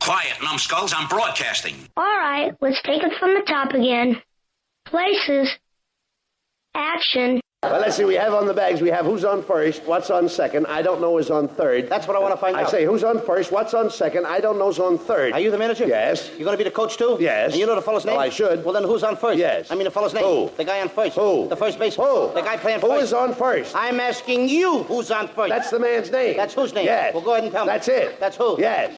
Quiet, numbskulls. I'm broadcasting. All right, let's take it from the top again. Places. Action. Well, let's see. We have on the bags, we have who's on first, what's on second, I don't know is on third. That's what I want to find out. I say who's on first, what's on second, I don't know is on third. Are you the manager? Yes. You going to be the coach, too? Yes. And you know the fellow's name? Well, I should. Well, then who's on first? Yes. I mean the fellow's name. Who? The guy on first. Who? The first baseman. Who? The guy playing first. Who is on first? I'm asking you who's on first. That's the man's name. That's whose name? Yes. Well, go ahead and tell me. That's it. That's who? Yes.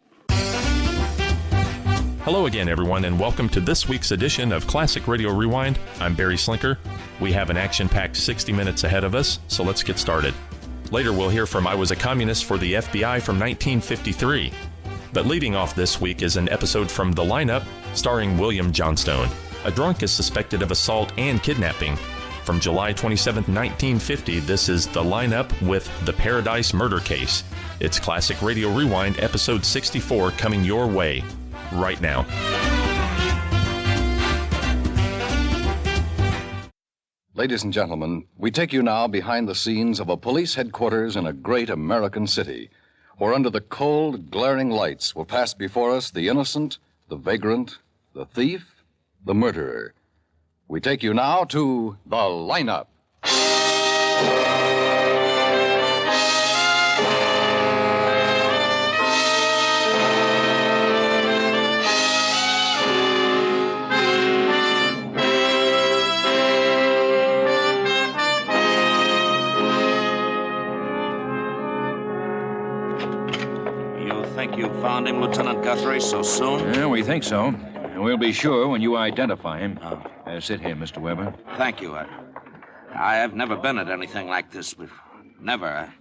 Hello again, everyone, and welcome to this week's edition of Classic Radio Rewind. I'm Barry Slinker. We have an action-packed 60 minutes ahead of us, so let's get started. Later, we'll hear from I Was a Communist for the FBI from 1953. But leading off this week is an episode from The Lineup, starring William Johnstone. A drunk is suspected of assault and kidnapping. From July 27, 1950, this is The Lineup with The Paradise Murder Case. It's Classic Radio Rewind, episode 64, coming your way right now. Ladies and gentlemen, we take you now behind the scenes of a police headquarters in a great American city, where under the cold, glaring lights will pass before us the innocent, the vagrant, the thief, the murderer. We take you now to The Lineup. Think you found him, Lieutenant Guthrie, so soon? Yeah, we think so. And we'll be sure when you identify him. Sit here, Mr. Weber. Thank you. I have never been at anything like this before. Never.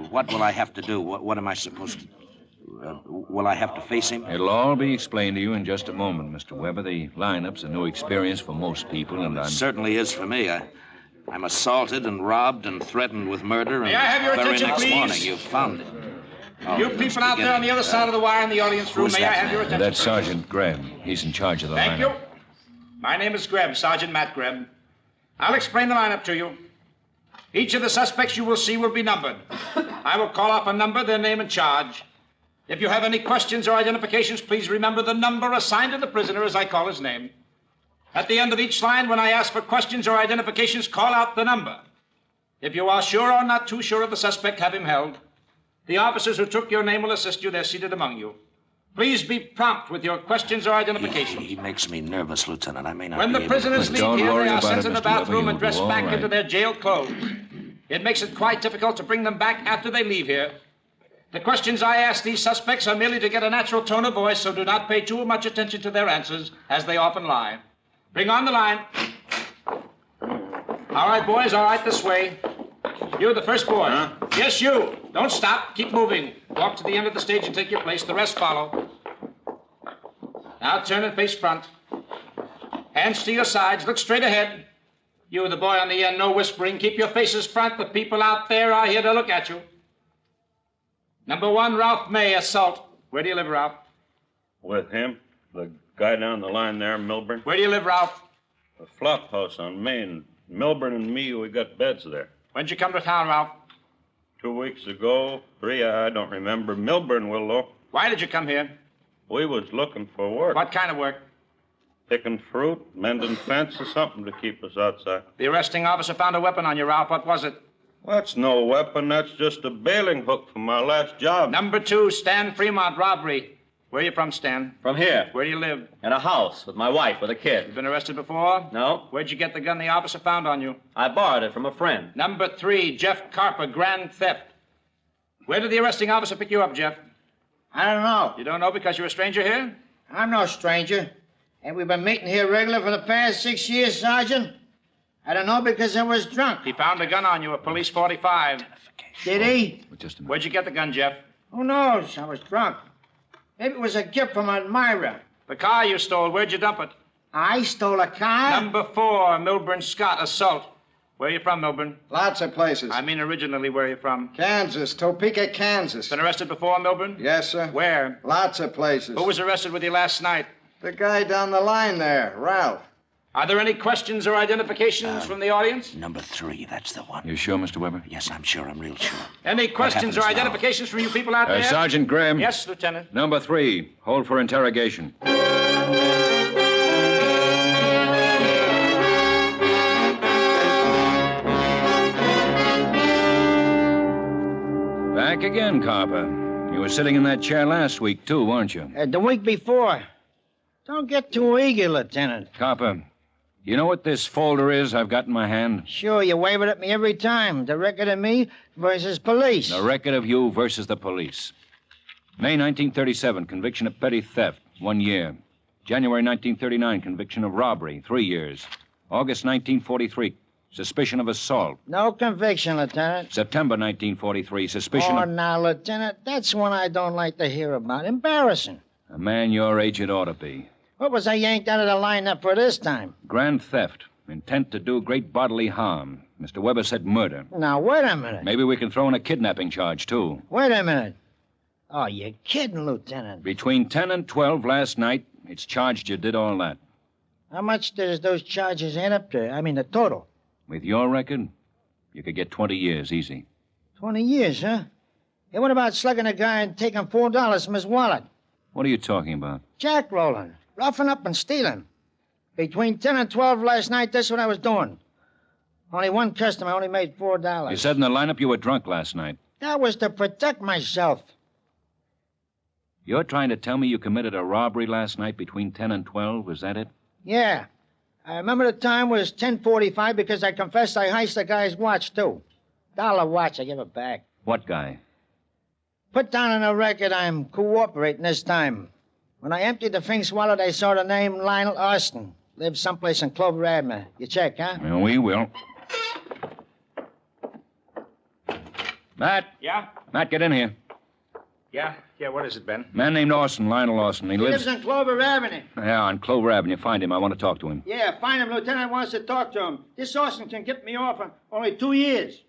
What will I have to do? What am I supposed to do? Will I have to face him? It'll all be explained to you in just a moment, Mr. Weber. The lineup's a new experience for most people, and It certainly is for me. I'm assaulted and robbed and threatened with murder. May I have your attention, next please? morning you found it. You people out there on the other side of the wire in the audience room, may I have your attention? That's Sergeant Greb. He's in charge of the Thank lineup. you. My name is Greb, Sergeant Matt Greb. I'll explain the lineup to you. Each of the suspects you will see will be numbered. I will call off a number, their name and charge. If you have any questions or identifications, please remember the number assigned to the prisoner as I call his name. At the end of each line, when I ask for questions or identifications, call out the number. If you are sure or not too sure of the suspect, have him held. The officers who took your name will assist you. They're seated among you. Please be prompt with your questions or identifications. He makes me nervous, Lieutenant. I may not When be the able prisoners to... leave here, they are sent about to it, the Mr. Weber. bathroom and You'll dressed do all back right. into their jail clothes. It makes it quite difficult to bring them back after they leave here. The questions I ask these suspects are merely to get a natural tone of voice, so do not pay too much attention to their answers, as they often lie. Bring on the line. All right, boys, all right, this way. You're the first boy. Huh? Yes, you. Don't stop. Keep moving. Walk to the end of the stage and take your place. The rest follow. Now turn and face front. Hands to your sides. Look straight ahead. You, the boy on the end, no whispering. Keep your faces front. The people out there are here to look at you. Number 1, Ralph May, assault. Where do you live, Ralph? With him, the guy down the line there, Milburn. Where do you live, Ralph? The flop house on Main. Milburn and me, we got beds there. When'd you come to town, Ralph? 2 weeks ago, 3, I don't remember. Milburn will, though. Why did you come here? We was looking for work. What kind of work? Picking fruit, mending fences, something to keep us outside. The arresting officer found a weapon on you, Ralph. What was it? That's no weapon. That's just a bailing hook from my last job. Number 2, Stan Fremont, robbery. Where are you from, Stan? From here. Where do you live? In a house with my wife, with a You kid. been arrested before? No, Where'd you get the gun the officer found on you? I borrowed it from a friend. Number 3, Jeff Carper, grand theft. Where did the arresting officer pick you up, Jeff? I don't know. You don't know because you're a stranger here? I'm no stranger. Ain't we been meeting here regular for the past 6 years, Sergeant? I don't know because I was drunk. He found a gun on you, a police 45. Did he? Just a minute. Where'd you get the gun, Jeff? Who knows? I was drunk. Maybe it was a gift from Admira. The car you stole, where'd you dump it? I stole a car? Number 4, Milburn Scott, assault. Where are you from, Milburn? Lots of places. I mean originally, where are you from? Kansas, Topeka, Kansas. Been arrested before, Milburn? Yes, sir. Where? Lots of places. Who was arrested with you last night? The guy down the line there, Ralph. Are there any questions or identifications from the audience? Number 3, that's the one. You sure, Mr. Weber? Yes, I'm sure. I'm real sure. Any questions or happens now? identifications from you people out there? Sergeant Graham. Yes, Lieutenant. Number 3, hold for interrogation. Back again, Copper. You were sitting in that chair last week, too, weren't you? The week before. Don't get too eager, Lieutenant. Copper, you know what this folder is I've got in my hand? Sure, you wave it at me every time. The record of me versus police. The record of you versus the police. May 1937, conviction of petty theft, 1 year. January 1939, conviction of robbery, 3 years. August 1943, suspicion of assault. No conviction, Lieutenant. September 1943, suspicion of... now, Lieutenant, that's one I don't like to hear about. Embarrassing. A man your age it ought to be. What was I yanked out of the lineup for this time? Grand theft, intent to do great bodily harm. Mr. Weber said murder. Now, wait a minute. Maybe we can throw in a kidnapping charge, too. Wait a minute. Oh, you're kidding, Lieutenant. Between 10 and 12 last night, it's charged you did all that. How much does those charges add up to? I mean, the total. With your record, you could get 20 years easy. 20 years, huh? Hey, what about slugging a guy and taking $4 from his wallet? What are you talking about? Jackrolling, roughing up and stealing. Between 10 and 12 last night, that's what I was doing. Only one customer, only made $4. You said in the lineup you were drunk last night. That was to protect myself. You're trying to tell me you committed a robbery last night between 10 and 12? Is that it? Yeah. I remember the time was 10:45 because I confessed I heist the guy's watch, too. $1 watch, I give it back. What guy? Put down on the record I'm cooperating this time. When I emptied the Fink's wallet, I saw the name Lionel Austin. Lives someplace in Clover Avenue. You check, huh? Well, we will. Matt. Yeah? Matt, get in here. Yeah, what is it, Ben? Man named Austin, Lionel Austin. He lives on Clover Avenue. Yeah, on Clover Avenue. Find him. I want to talk to him. Yeah, find him. Lieutenant wants to talk to him. This Austin can get me off for only 2 years.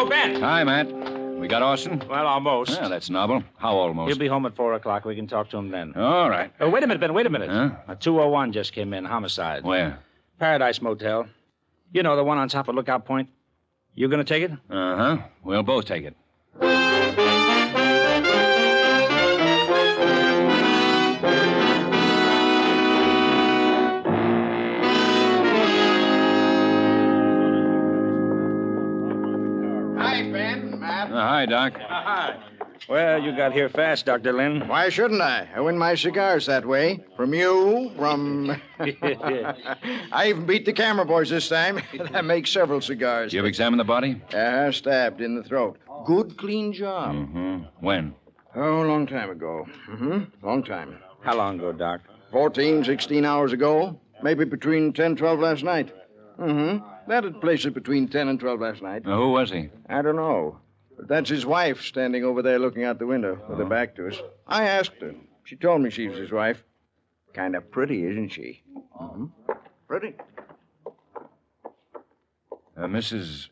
Ben. Hi, Matt. We got Austin? Well, almost. Yeah, that's novel. How almost? He'll be home at 4 o'clock. We can talk to him then. All right. Oh, wait a minute, Ben. Wait a minute. Huh? A 201 just came in. Homicide. Where? Paradise Motel. You know, the one on top of Lookout Point. You gonna take it? Uh-huh. We'll both take it. Hi, Ben. Matt. Hi, Doc. Hi. Well, you got here fast, Dr. Lynn. Why shouldn't I? I win my cigars that way. From you, from... I even beat the camera boys this time. I make several cigars. Did you examine the body? Stabbed in the throat. Good, clean job. Mm-hmm. When? Oh, a long time ago. Long time. How long ago, Doc? 14, 16 hours ago. Maybe between 10, 12 last night. That'd place it between 10 and 12 last night. Who was he? I don't know. But that's his wife standing over there looking out the window with her back to us. I asked her. She told me she was his wife. Kind of pretty, isn't she? Pretty. Mrs.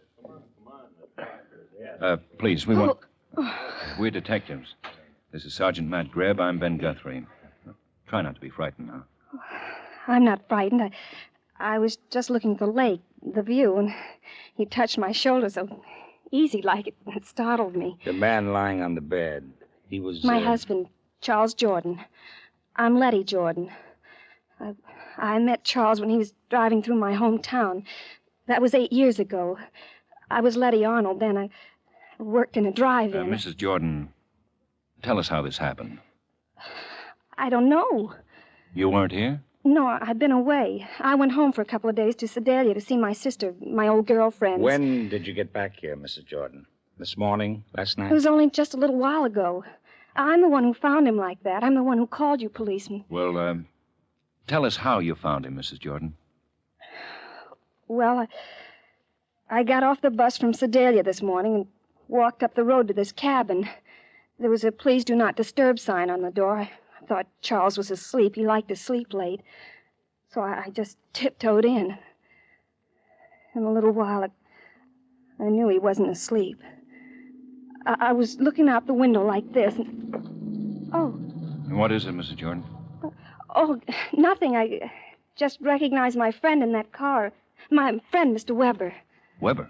Please, we want... We're detectives. This is Sergeant Matt Greb. I'm Ben Guthrie. Try not to be frightened now. I'm not frightened. I was just looking at the lake, the view, and he touched my shoulder so easy like it startled me. The man lying on the bed. He was... My husband, Charles Jordan. I'm Letty Jordan. I met Charles when he was driving through my hometown. That was 8 years ago. I was Letty Arnold then. I worked in a drive-in. Mrs. Jordan, tell us how this happened. I don't know. You weren't here? No, I've been away. I went home for a couple of days to Sedalia to see my sister, my old girlfriend. When did you get back here, Mrs. Jordan? This morning? Last night? It was only just a little while ago. I'm the one who found him like that. I'm the one who called you policeman. Well, tell us how you found him, Mrs. Jordan. Well, I got off the bus from Sedalia this morning and walked up the road to this cabin. There was a please do not disturb sign on the door. I thought Charles was asleep. He liked to sleep late. So I just tiptoed in. In a little while, I knew he wasn't asleep. I was looking out the window like this, and... Oh. What is it, Mrs. Jordan? Oh, nothing. I just recognized my friend in that car. My friend, Mr. Weber. Weber?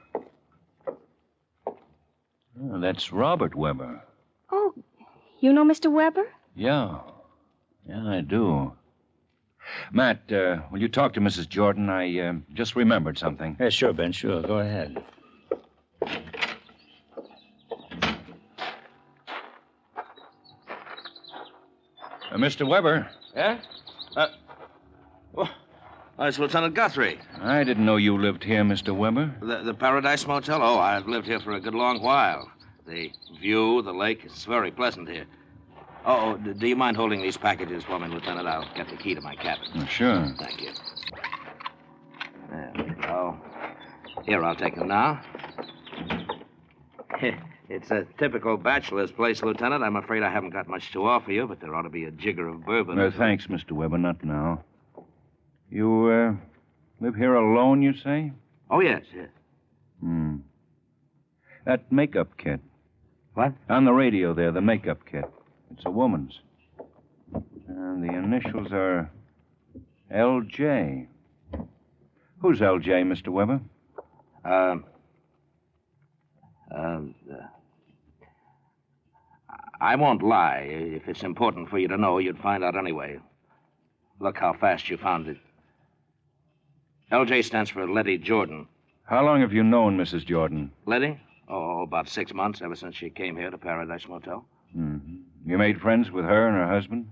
Oh, that's Robert Weber. Oh, you know Mr. Weber? Yeah. Yeah, I do. Matt, will you talk to Mrs. Jordan? I just remembered something. Yeah, sure, Ben, sure. Go ahead. Mr. Weber. Yeah? Oh, it's Lieutenant Guthrie. I didn't know you lived here, Mr. Weber. The Paradise Motel? Oh, I've lived here for a good long while. The view, the lake, it's very pleasant here. Oh, do you mind holding these packages for me, Lieutenant? I'll get the key to my cabin. Oh, sure. Thank you. There we go. Here, I'll take them now. It's a typical bachelor's place, Lieutenant. I'm afraid I haven't got much to offer you, but there ought to be a jigger of bourbon. Thanks, Mr. Weber. Not now. You, live here alone, you say? Oh, yes, yes. That makeup kit. What? On the radio there, the makeup kit. It's a woman's. And the initials are L.J. Who's L.J., Mr. Weber? I won't lie. If it's important for you to know, you'd find out anyway. Look how fast you found it. L.J. stands for Letty Jordan. How long have you known Mrs. Jordan? Letty? Oh, about 6 months, ever since she came here to Paradise Motel. Mm-hmm. You made friends with her and her husband?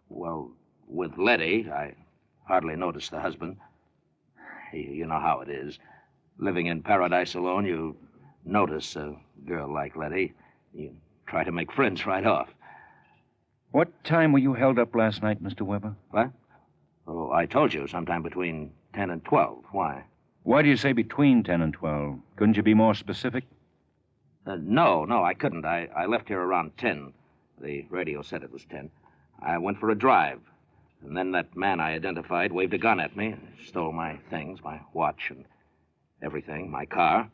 Well, with Letty, I hardly noticed the husband. You know how it is. Living in paradise alone, you notice a girl like Letty. You try to make friends right off. What time were you held up last night, Mr. Weber? What? Oh, I told you, sometime between 10 and 12. Why? Why do you say between 10 and 12? Couldn't you be more specific? No, I couldn't. I left here around 10. The radio said it was 10. I went for a drive. And then that man I identified waved a gun at me, stole my things, my watch and everything, my car.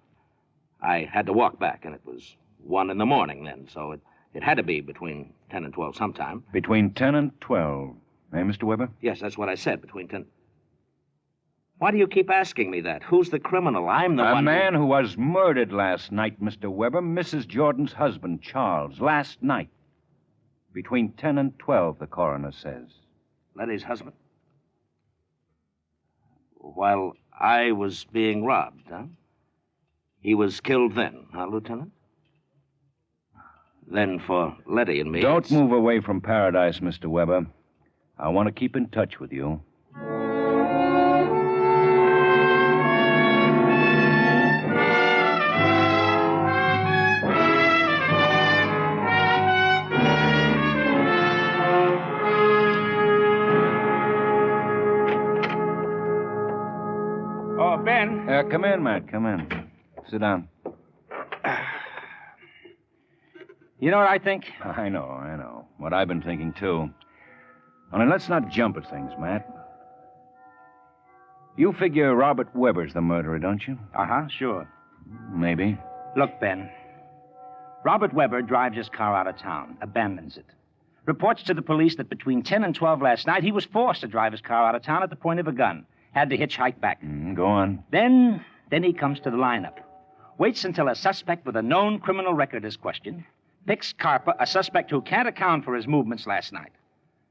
I had to walk back, and it was 1 in the morning then, so it had to be between 10 and 12 sometime. Between 10 and 12. Eh, Mr. Weber? Yes, that's what I said, between 10... Why do you keep asking me that? Who's the criminal? I'm the one... A man who was murdered last night, Mr. Weber. Mrs. Jordan's husband, Charles, last night. Between 10 and 12, the coroner says. Letty's husband? While I was being robbed, huh? He was killed then, huh, Lieutenant? Then for Letty and me... Don't move away from Paradise, Mr. Weber. I want to keep in touch with you. Oh, Ben. Come in, Matt. Come in. Sit down. You know what I think? I know. What I've been thinking, too. Only let's not jump at things, Matt. You figure Robert Weber's the murderer, don't you? Uh-huh, sure. Maybe. Look, Ben. Robert Weber drives his car out of town, abandons it. Reports to the police that between 10 and 12 last night, he was forced to drive his car out of town at the point of a gun. Had to hitchhike back. Go on. Then he comes to the lineup. Waits until a suspect with a known criminal record is questioned. Picks Carper, a suspect who can't account for his movements last night.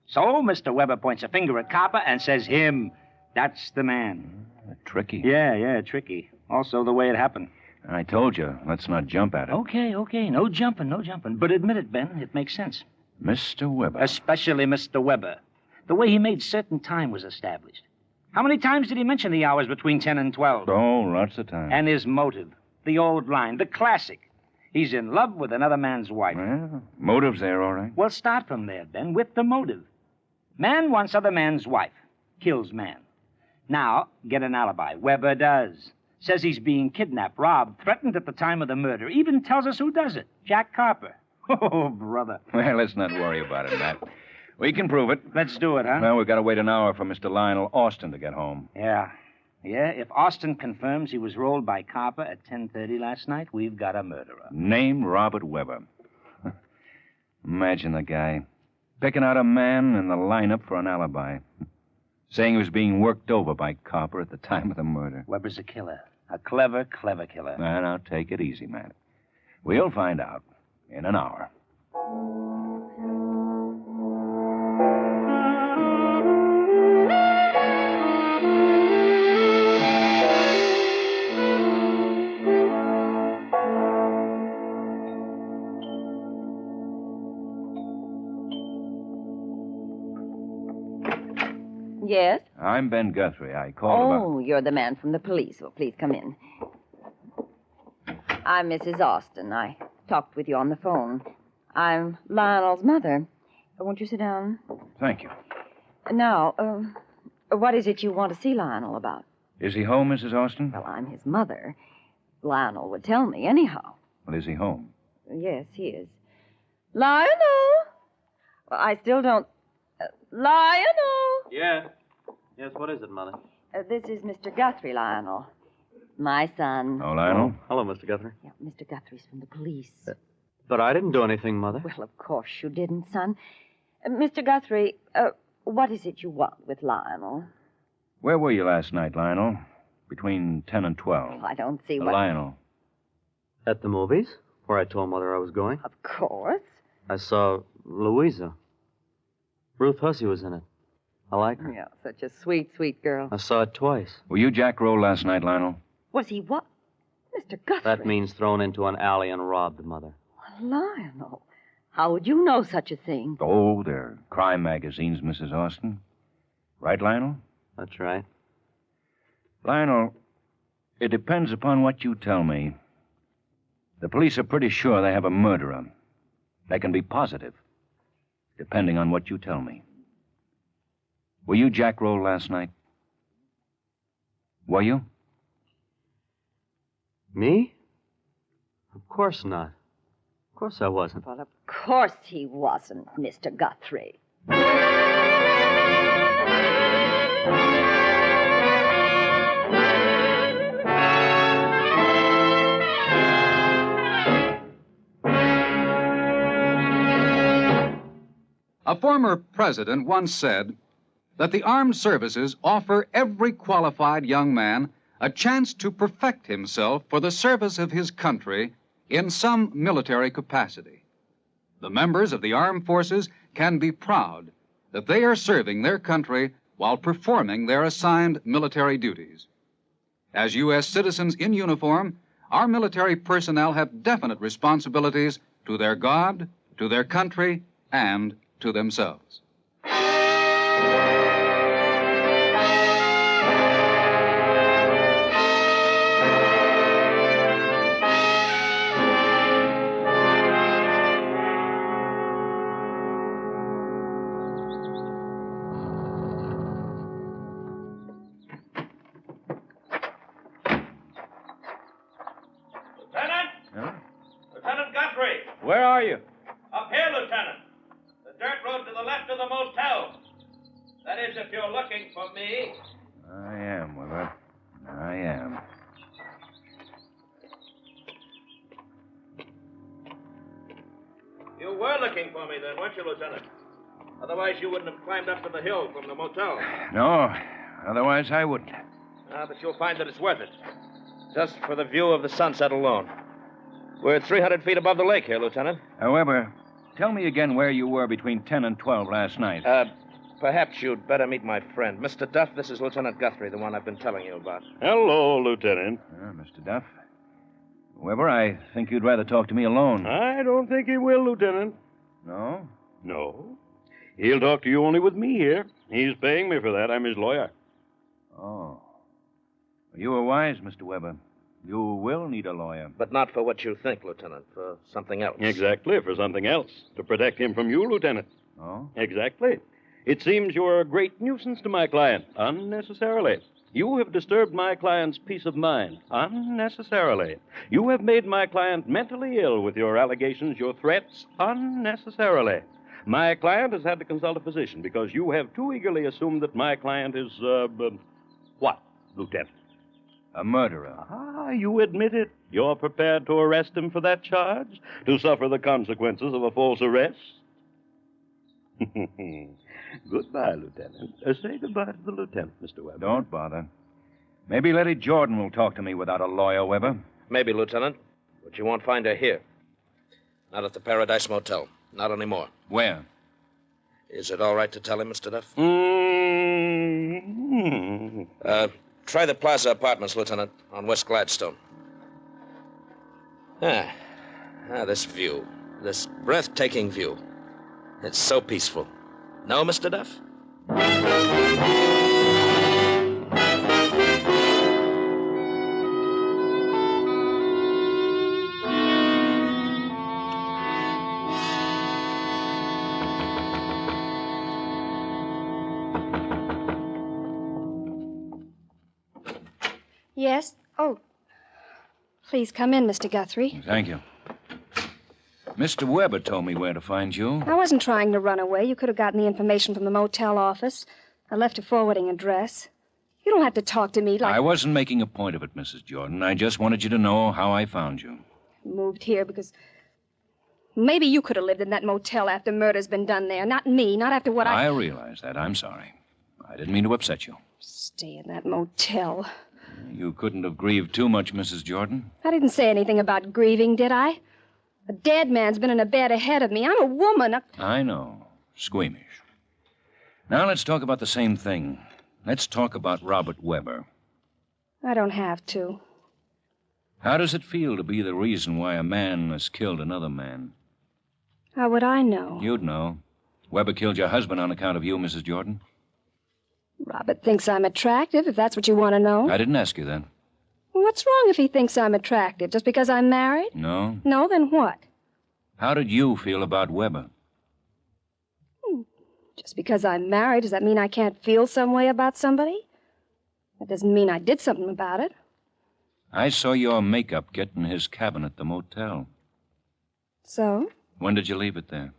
So Mr. Weber points a finger at Carper and says, him. That's the man. Tricky. Yeah, tricky. Also the way it happened. I told you, let's not jump at it. Okay. No jumping. But admit it, Ben. It makes sense. Mr. Weber. Especially Mr. Weber. The way he made certain time was established. How many times did he mention the hours between 10 and 12? Oh, lots of times. And his motive. The old line. The classic. He's in love with another man's wife. Well, motive's there, all right. Well, start from there, Ben, with the motive. Man wants other man's wife. Kills man. Now, get an alibi. Weber does. Says he's being kidnapped, robbed, threatened at the time of the murder. Even tells us who does it. Jack Carper. Oh, brother. Well, let's not worry about it, Matt. We can prove it. Let's do it, huh? Well, we've got to wait an hour for Mr. Lionel Austin to get home. Yeah. Yeah, if Austin confirms he was rolled by Copper at 10:30 last night, we've got a murderer. Name Robert Weber. Imagine the guy picking out a man in the lineup for an alibi. Saying he was being worked over by Copper at the time of the murder. Weber's a killer. A clever, clever killer. Now, take it easy, Matt. We'll find out in an hour. Yes? I'm Ben Guthrie. I called about... Oh, you're the man from the police. Well, please come in. I'm Mrs. Austin. I talked with you on the phone. I'm Lionel's mother. Won't you sit down? Thank you. Now, what is it you want to see Lionel about? Is he home, Mrs. Austin? Well, I'm his mother. Lionel would tell me anyhow. Well, is he home? Yes, he is. Lionel! Well, I still don't... Lionel! Yeah. Yes, what is it, Mother? This is Mr. Guthrie, Lionel. My son. Oh, Lionel? Hello, Mr. Guthrie. Yeah, Mr. Guthrie's from the police. But I didn't do anything, Mother. Well, of course you didn't, son. Mr. Guthrie, what is it you want with Lionel? Where were you last night, Lionel? Between 10 and 12. I don't see what... Lionel. At the movies, where I told Mother I was going. Of course. I saw Louisa. Ruth Hussey was in it. I like her. Yeah, such a sweet, sweet girl. I saw it twice. Were you Jack Roll last night, Lionel? Was he what? Mr. Guthrie? That means thrown into an alley and robbed, Mother. Lionel, how would you know such a thing? Oh, they're crime magazines, Mrs. Austin. Right, Lionel? That's right. Lionel, it depends upon what you tell me. The police are pretty sure they have a murderer. They can be positive, depending on what you tell me. Were you Jack Roll last night? Were you? Me? Of course not. Of course I wasn't. Well, of course he wasn't, Mr. Guthrie. A former president once said that the armed services offer every qualified young man a chance to perfect himself for the service of his country in some military capacity. The members of the armed forces can be proud that they are serving their country while performing their assigned military duties. As U.S. citizens in uniform, our military personnel have definite responsibilities to their God, to their country, and to themselves. Lieutenant? Huh? Lieutenant Guthrie. Where are you? Up here, Lieutenant. The dirt road to the left of the motel. That is, if you're looking for me. I am, Weber. I am. You were looking for me then, weren't you, Lieutenant? Otherwise, you wouldn't have climbed up to the hill from the motel. No, otherwise I wouldn't. But you'll find that it's worth it. Just for the view of the sunset alone. We're 300 feet above the lake here, Lieutenant. However, tell me again where you were between 10 and 12 last night. Perhaps you'd better meet my friend. Mr. Duff, this is Lieutenant Guthrie, the one I've been telling you about. Hello, Lieutenant. Mr. Duff. Weber, I think you'd rather talk to me alone. I don't think he will, Lieutenant. No? No. He'll talk to you only with me here. He's paying me for that. I'm his lawyer. Oh. You were wise, Mr. Weber. You will need a lawyer. But not for what you think, Lieutenant. For something else. Exactly, for something else. To protect him from you, Lieutenant. Oh? Exactly. It seems you're a great nuisance to my client, unnecessarily. You have disturbed my client's peace of mind, unnecessarily. You have made my client mentally ill with your allegations, your threats, unnecessarily. My client has had to consult a physician because you have too eagerly assumed that my client is, what, Lieutenant? A murderer. Ah, you admit it. You're prepared to arrest him for that charge? To suffer the consequences of a false arrest? Goodbye, Lieutenant. Say goodbye to the lieutenant, Mr. Weber. Don't bother. Maybe Letty Jordan will talk to me without a lawyer, Weber. Maybe, Lieutenant, but you won't find her here. Not at the Paradise Motel. Not anymore. Where? Is it all right to tell him, Mr. Duff? Mm-hmm. Try the Plaza Apartments, Lieutenant, on West Gladstone. This view. This breathtaking view. It's so peaceful. No, Mr. Duff? Yes? Oh. Please come in, Mr. Guthrie. Thank you. Mr. Weber told me where to find you. I wasn't trying to run away. You could have gotten the information from the motel office. I left a forwarding address. You don't have to talk to me like... I wasn't making a point of it, Mrs. Jordan. I just wanted you to know how I found you. Moved here because... Maybe you could have lived in that motel after murder's been done there. Not me, not after what I realize that. I'm sorry. I didn't mean to upset you. Stay in that motel. You couldn't have grieved too much, Mrs. Jordan. I didn't say anything about grieving, did I? A dead man's been in a bed ahead of me. I'm a woman. I know. Squeamish. Now let's talk about the same thing. Let's talk about Robert Weber. I don't have to. How does it feel to be the reason why a man has killed another man? How would I know? You'd know. Weber killed your husband on account of you, Mrs. Jordan. Robert thinks I'm attractive, if that's what you want to know. I didn't ask you that. What's wrong if he thinks I'm attractive? Just because I'm married? No. No, then what? How did you feel about Weber? Just because I'm married, does that mean I can't feel some way about somebody? That doesn't mean I did something about it. I saw your makeup get in his cabin at the motel. So? When did you leave it there?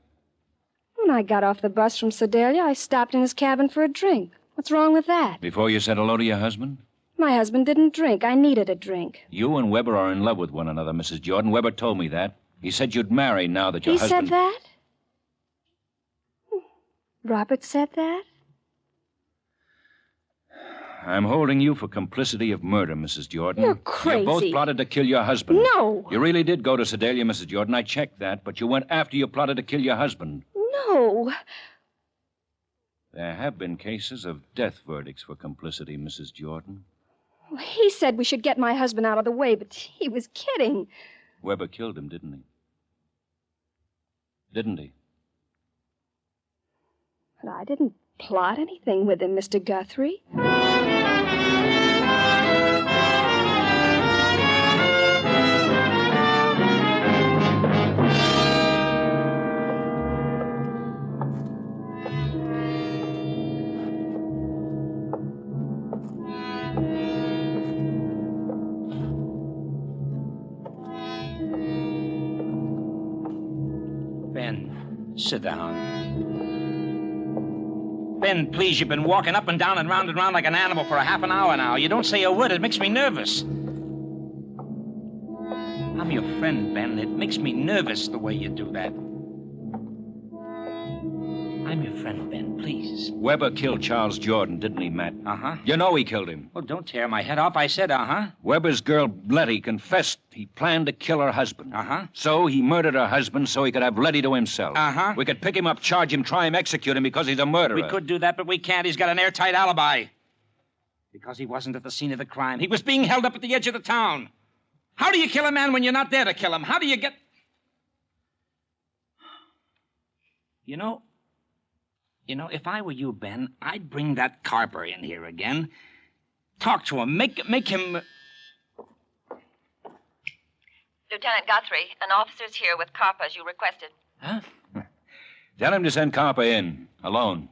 When I got off the bus from Sedalia, I stopped in his cabin for a drink. What's wrong with that? Before you said hello to your husband? My husband didn't drink. I needed a drink. You and Weber are in love with one another, Mrs. Jordan. Weber told me that. He said you'd marry now that your husband... He said that? Robert said that? I'm holding you for complicity of murder, Mrs. Jordan. You're crazy. You both plotted to kill your husband. No. You really did go to Sedalia, Mrs. Jordan. I checked that, but you went after you plotted to kill your husband. No. There have been cases of death verdicts for complicity, Mrs. Jordan. He said we should get my husband out of the way, but he was kidding. Weber killed him, didn't he? Didn't he? But I didn't plot anything with him, Mr. Guthrie. Ben, sit down. Ben, please, you've been walking up and down and round like an animal for a half an hour now. You don't say a word. It makes me nervous. I'm your friend, Ben. It makes me nervous the way you do that. I'm your friend, Ben, please. Weber killed Charles Jordan, didn't he, Matt? Uh-huh. You know he killed him. Well, don't tear my head off. I said uh-huh. Weber's girl, Letty, confessed he planned to kill her husband. Uh-huh. So he murdered her husband so he could have Letty to himself. Uh-huh. We could pick him up, charge him, try him, execute him because he's a murderer. We could do that, but we can't. He's got an airtight alibi. Because he wasn't at the scene of the crime. He was being held up at the edge of the town. How do you kill a man when you're not there to kill him? How do you get... You know, if I were you, Ben, I'd bring that Carper in here again. Talk to him. Make him... Lieutenant Guthrie, an officer's here with Carper as you requested. Huh? Tell him to send Carper in, alone.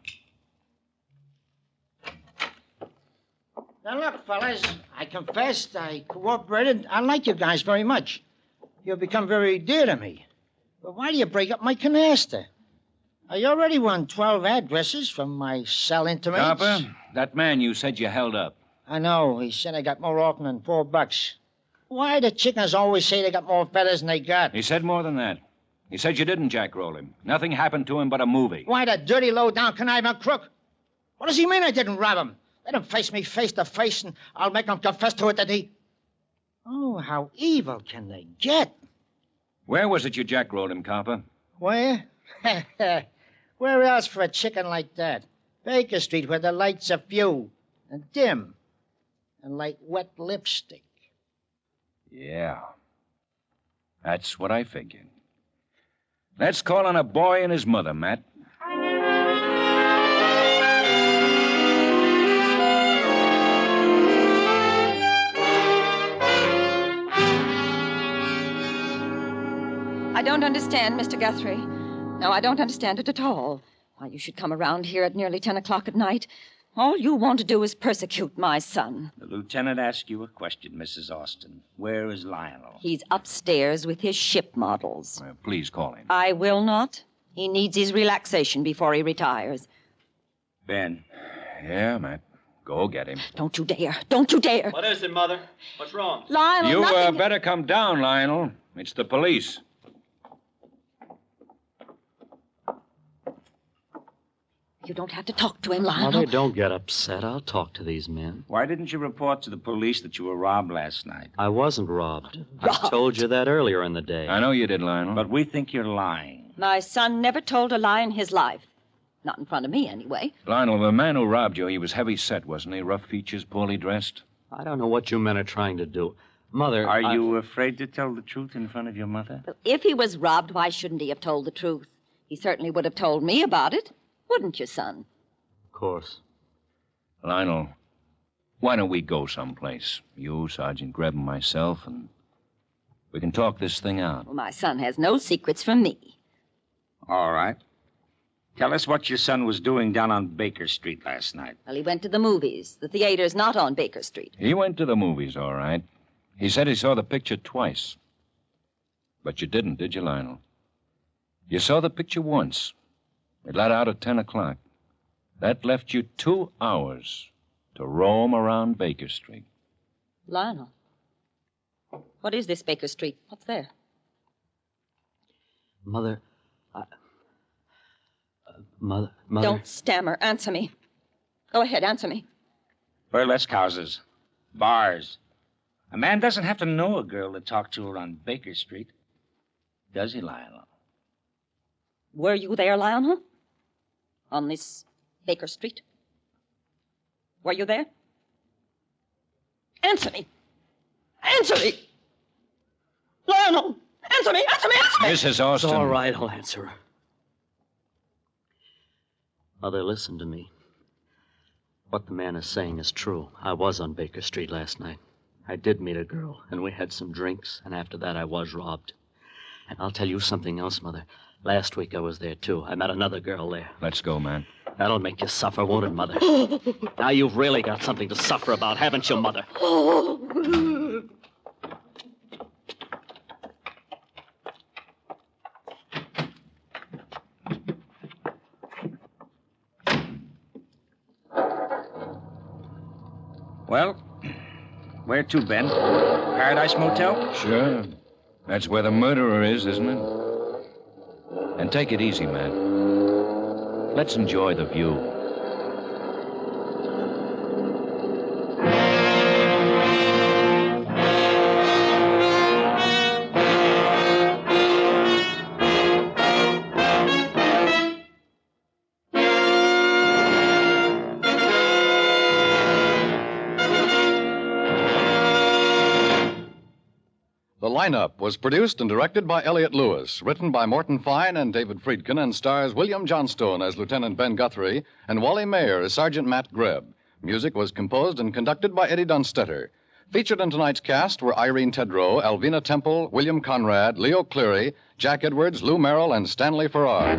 Now, look, fellas, I confessed, I cooperated. I like you guys very much. You've become very dear to me. But why do you break up my canaster? I already won 12 addresses from my cell intimates. Copper, that man you said you held up. I know. He said I got more often than $4. Why do chickens always say they got more feathers than they got? He said more than that. He said you didn't jackroll him. Nothing happened to him but a movie. Why, the dirty, low-down, conniving crook? What does he mean I didn't rob him? Let him face me face to face, and I'll make him confess to it that he... Oh, how evil can they get? Where was it you jackrolled him, Copper? Where? Where else for a chicken like that? Baker Street, where the lights are few and dim and like wet lipstick. Yeah. That's what I figured. Let's call on a boy and his mother, Matt. I don't understand, Mr. Guthrie. No, I don't understand it at all. Why you should come around here at nearly 10 o'clock at night. All you want to do is persecute my son. The lieutenant asked you a question, Mrs. Austin. Where is Lionel? He's upstairs with his ship models. Please call him. I will not. He needs his relaxation before he retires. Ben. Yeah, Matt. Go get him. Don't you dare. Don't you dare. What is it, Mother? What's wrong? Lionel, You nothing... better come down, Lionel. It's the police. You don't have to talk to him, Lionel. Mother, don't get upset. I'll talk to these men. Why didn't you report to the police that you were robbed last night? I wasn't robbed. I told you that earlier in the day. I know you did, Lionel. But we think you're lying. My son never told a lie in his life. Not in front of me, anyway. Lionel, the man who robbed you, he was heavy set, wasn't he? Rough features, poorly dressed. I don't know what you men are trying to do. Mother, Are you afraid to tell the truth in front of your mother? Well, if he was robbed, why shouldn't he have told the truth? He certainly would have told me about it. Wouldn't you, son? Of course. Lionel, why don't we go someplace? You, Sergeant Greb, and myself, and we can talk this thing out. Well, my son has no secrets from me. All right. Tell us what your son was doing down on Baker Street last night. Well, he went to the movies. The theater's not on Baker Street. He went to the movies, all right. He said he saw the picture twice. But you didn't, did you, Lionel? You saw the picture once. It let out at 10 o'clock. That left you 2 hours to roam around Baker Street. Lionel, what is this Baker Street? What's there? Mother, Mother... Don't stammer. Answer me. Go ahead, answer me. Burlesque houses. Bars. A man doesn't have to know a girl to talk to her on Baker Street. Does he, Lionel? Were you there, Lionel? On this Baker Street? Were you there? Answer me. Answer me. Lionel, answer me, answer me, answer me. Mrs. Austin. It's all right, I'll answer her. Mother, listen to me. What the man is saying is true. I was on Baker Street last night. I did meet a girl, and we had some drinks, and after that I was robbed. And I'll tell you something else, Mother. Last week I was there, too. I met another girl there. Let's go, man. That'll make you suffer, won't it, Mother? Now you've really got something to suffer about, haven't you, Mother? Well, where to, Ben? Paradise Motel? Sure. That's where the murderer is, isn't it? And take it easy, man. Let's enjoy the view. The Lineup was produced and directed by Elliott Lewis, written by Morton Fine and David Friedkin, and stars William Johnstone as Lieutenant Ben Guthrie and Wally Mayer as Sergeant Matt Greb. Music was composed and conducted by Eddie Dunstetter. Featured in tonight's cast were Irene Tedrow, Alvina Temple, William Conrad, Leo Cleary, Jack Edwards, Lou Merrill, and Stanley Farrar.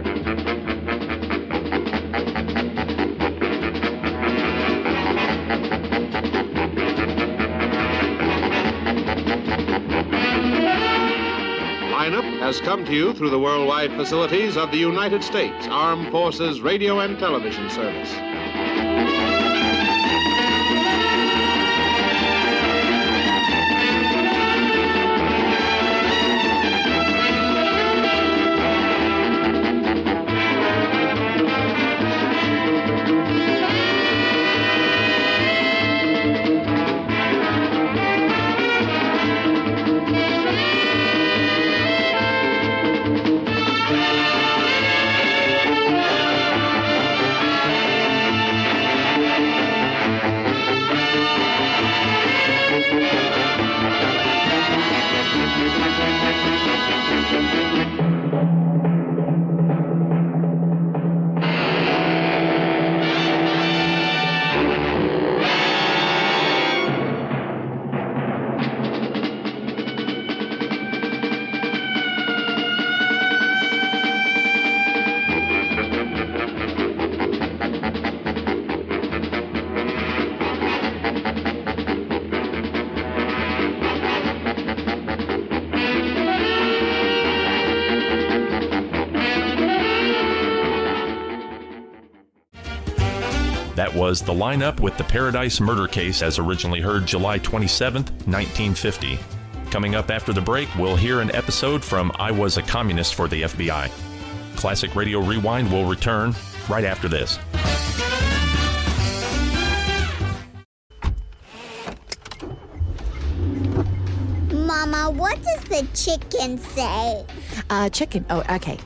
Lineup has come to you through the worldwide facilities of the United States Armed Forces Radio and Television Service. That was the lineup with the Paradise murder case as originally heard July 27th, 1950. Coming up after the break, we'll hear an episode from I Was a Communist for the FBI. Classic Radio Rewind will return right after this. Mama, what does the chicken say? Chicken. Oh, okay.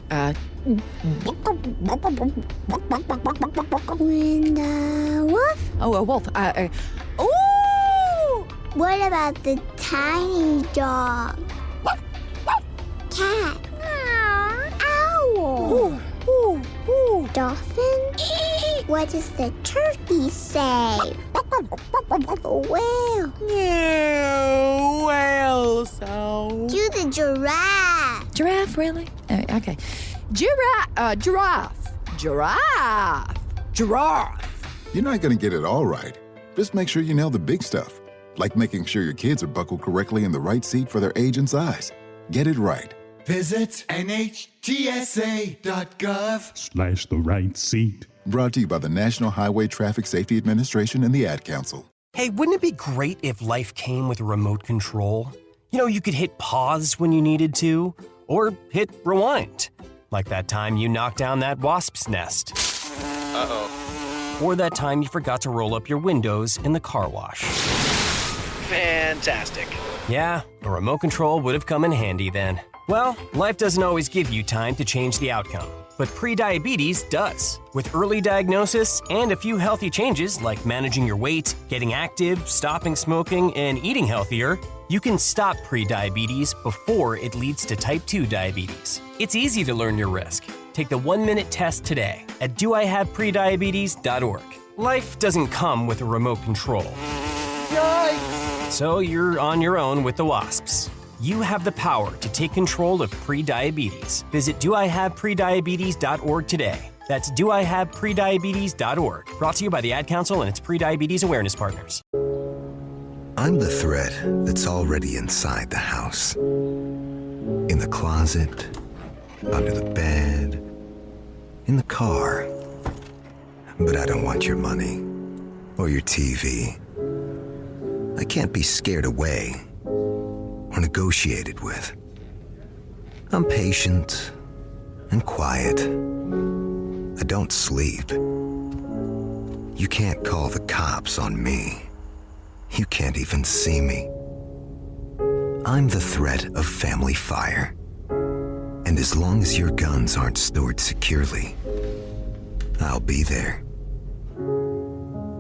When the wolf? Oh, a wolf. Ooh! What about the tiny dog? Cat? Owl? Dolphin? What does the turkey say? Whale? Whale sound. Do the giraffe. Giraffe, really? Okay. Giraffe. You're not going to get it all right. Just make sure you nail the big stuff, like making sure your kids are buckled correctly in the right seat for their age and size. Get it right. Visit NHTSA.gov/the right seat. Brought to you by the National Highway Traffic Safety Administration and the Ad Council. Hey, wouldn't it be great if life came with a remote control? You know, you could hit pause when you needed to, or hit rewind. Like that time you knocked down that wasp's nest. Uh-oh. Or that time you forgot to roll up your windows in the car wash. Fantastic. Yeah, a remote control would have come in handy then. Well, life doesn't always give you time to change the outcome, but prediabetes does. With early diagnosis and a few healthy changes like managing your weight, getting active, stopping smoking, and eating healthier, you can stop prediabetes before it leads to type 2 diabetes. It's easy to learn your risk. Take the 1-minute test today at doihaveprediabetes.org. Life doesn't come with a remote control. Yikes! So you're on your own with the wasps. You have the power to take control of prediabetes. Visit doihaveprediabetes.org today. That's doihaveprediabetes.org. Brought to you by the Ad Council and its Prediabetes Awareness Partners. I'm the threat that's already inside the house. In the closet, under the bed, in the car. But I don't want your money or your TV. I can't be scared away or negotiated with. I'm patient and quiet. I don't sleep. You can't call the cops on me. You can't even see me. I'm the threat of family fire. And as long as your guns aren't stored securely, I'll be there.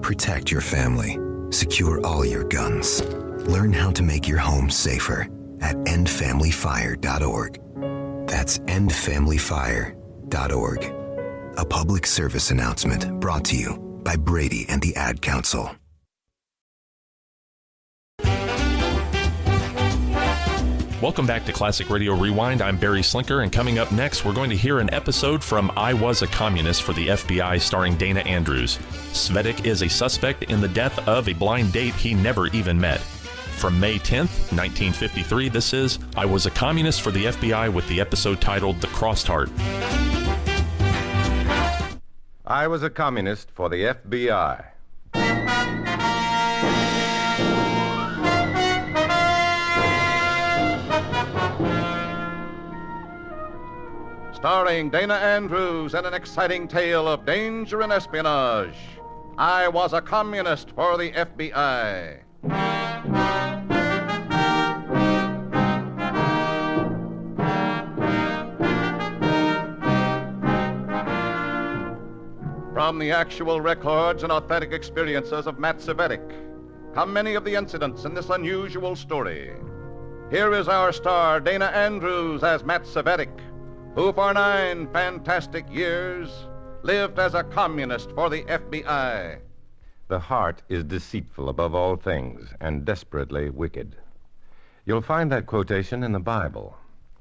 Protect your family. Secure all your guns. Learn how to make your home safer at endfamilyfire.org. That's endfamilyfire.org. A public service announcement brought to you by Brady and the Ad Council. Welcome back to Classic Radio Rewind. I'm Barry Slinker, and coming up next, we're going to hear an episode from I Was a Communist for the FBI starring Dana Andrews. Cvetic is a suspect in the death of a blind date he never even met. From May 10th, 1953, this is I Was a Communist for the FBI with the episode titled The Crossed Heart. I was a communist for the FBI. Starring Dana Andrews in an exciting tale of danger and espionage. I was a communist for the FBI. From the actual records and authentic experiences of Matt Cvetic come many of the incidents in this unusual story. Here is our star, Dana Andrews, as Matt Cvetic, who for 9 fantastic years lived as a communist for the FBI. The heart is deceitful above all things and desperately wicked. You'll find that quotation in the Bible.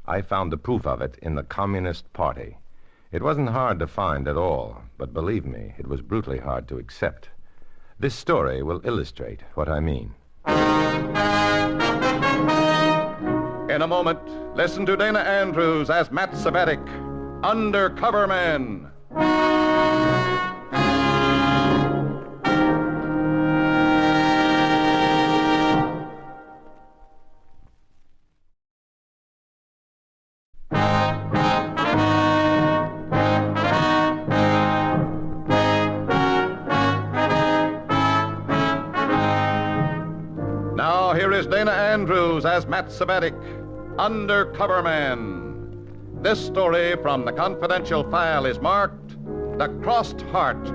I found the proof of it in the Communist Party. It wasn't hard to find at all, but believe me, it was brutally hard to accept. This story will illustrate what I mean. In a moment, listen to Dana Andrews as Matt Cvetic, Undercover Man. Now, here is Dana Andrews as Matt Cvetic, Undercover Man. This story from the confidential file is marked The Crossed Heart.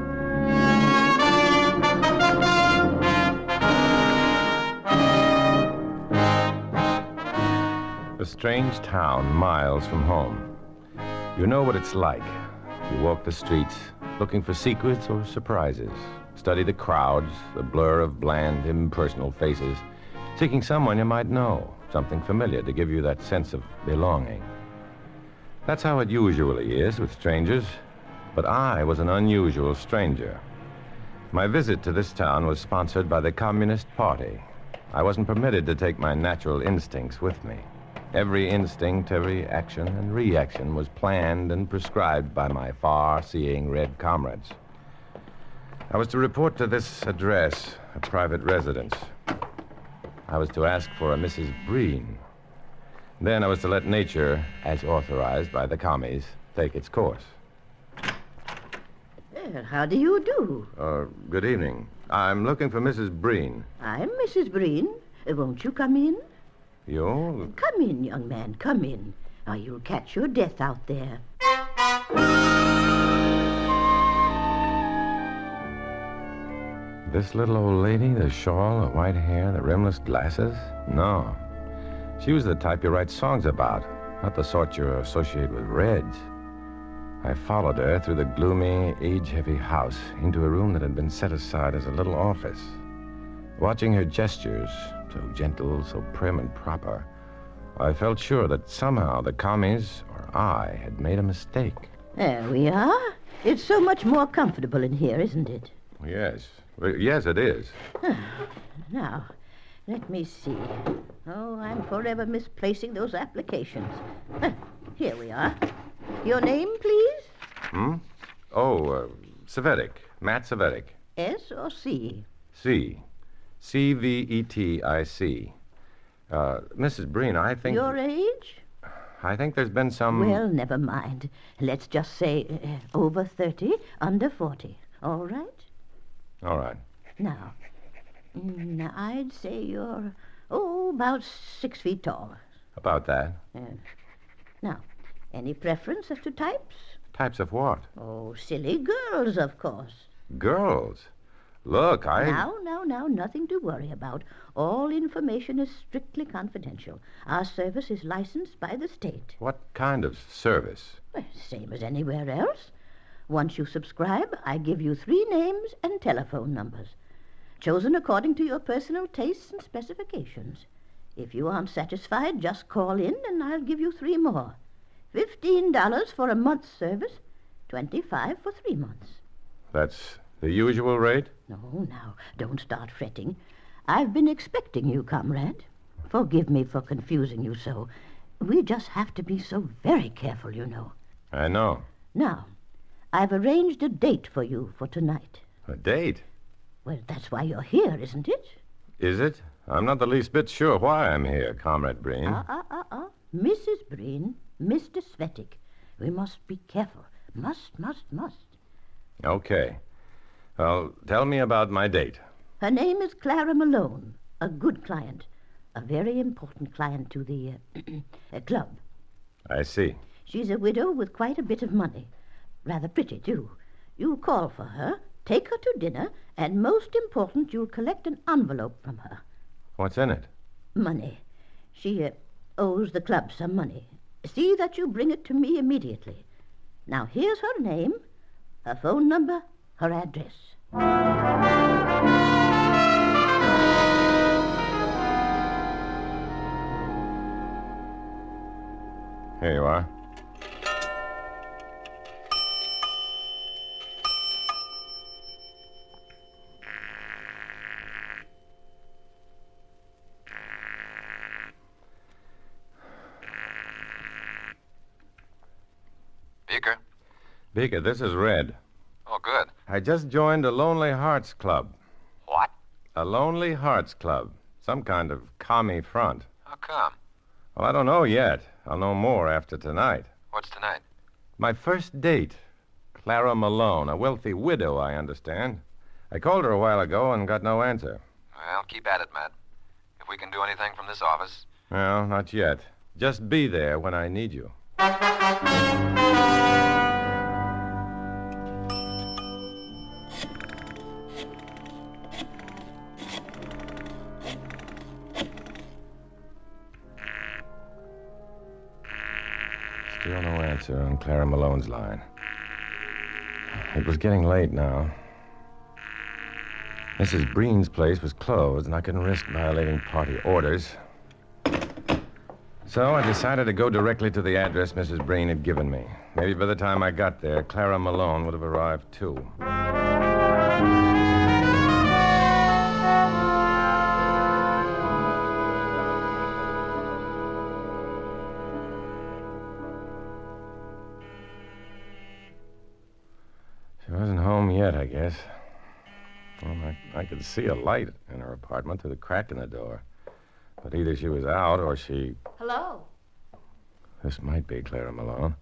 A strange town miles from home. You know what it's like. You walk the streets looking for secrets or surprises. Study the crowds, the blur of bland, impersonal faces, seeking someone you might know, something familiar to give you that sense of belonging. That's how it usually is with strangers, but I was an unusual stranger. My visit to this town was sponsored by the Communist Party. I wasn't permitted to take my natural instincts with me. Every instinct, every action and reaction was planned and prescribed by my far-seeing red comrades. I was to report to this address, a private residence. I was to ask for a Mrs. Breen. Then I was to let nature, as authorized by the commies, take its course. Well, how do you do? Good evening. I'm looking for Mrs. Breen. I'm Mrs. Breen. Won't you come in? You? Come in, young man, come in. Or you'll catch your death out there. This little old lady, the shawl, the white hair, the rimless glasses? No. She was the type you write songs about, not the sort you associate with reds. I followed her through the gloomy, age-heavy house into a room that had been set aside as a little office. Watching her gestures, so gentle, so prim and proper, I felt sure that somehow the commies, or I, had made a mistake. There we are. It's so much more comfortable in here, isn't it? Yes. Yes, it is. Now, let me see. Oh, I'm forever misplacing those applications. Here we are. Your name, please? Cvetic. Matt Cvetic. S or C? C. C-V-E-T-I-C. Mrs. Breen, I think... Your age? I think there's been some... Well, never mind. Let's just say over 30, under 40. All right? All right. Now, I'd say you're, about 6 feet tall. About that. Now, any preference as to types? Types of what? Oh, silly girls, of course. Girls? Look, Now, nothing to worry about. All information is strictly confidential. Our service is licensed by the state. What kind of service? Well, same as anywhere else. Once you subscribe, I give you 3 names and telephone numbers, chosen according to your personal tastes and specifications. If you aren't satisfied, just call in and I'll give you 3 more. $15 for a month's service, $25 for 3 months. That's the usual rate? No, now, don't start fretting. I've been expecting you, comrade. Forgive me for confusing you so. We just have to be so very careful, you know. I know. Now, I've arranged a date for you for tonight. A date? Well, that's why you're here, isn't it? Is it? I'm not the least bit sure why I'm here, Comrade Breen. Mrs. Breen, Mr. Cvetic. We must be careful. Must. Okay. Well, tell me about my date. Her name is Clara Malone, a good client. A very important client to the club. I see. She's a widow with quite a bit of money. Rather pretty, too. You call for her, take her to dinner, and most important, you'll collect an envelope from her. What's in it? Money. She owes the club some money. See that you bring it to me immediately. Now, here's her name, her phone number, her address. Here you are. Beaker, this is Red. Oh, good. I just joined a Lonely Hearts Club. What? A Lonely Hearts Club. Some kind of commie front. How come? Well, I don't know yet. I'll know more after tonight. What's tonight? My first date. Clara Malone, a wealthy widow, I understand. I called her a while ago and got no answer. Well, keep at it, Matt. If we can do anything from this office. Well, not yet. Just be there when I need you. Still no answer on Clara Malone's line. It was getting late now. Mrs. Breen's place was closed, and I couldn't risk violating party orders. So I decided to go directly to the address Mrs. Breen had given me. Maybe by the time I got there, Clara Malone would have arrived, too. She wasn't home yet, I guess. Well, I could see a light in her apartment through the crack in the door. But either she was out or she... Hello? This might be Clara Malone.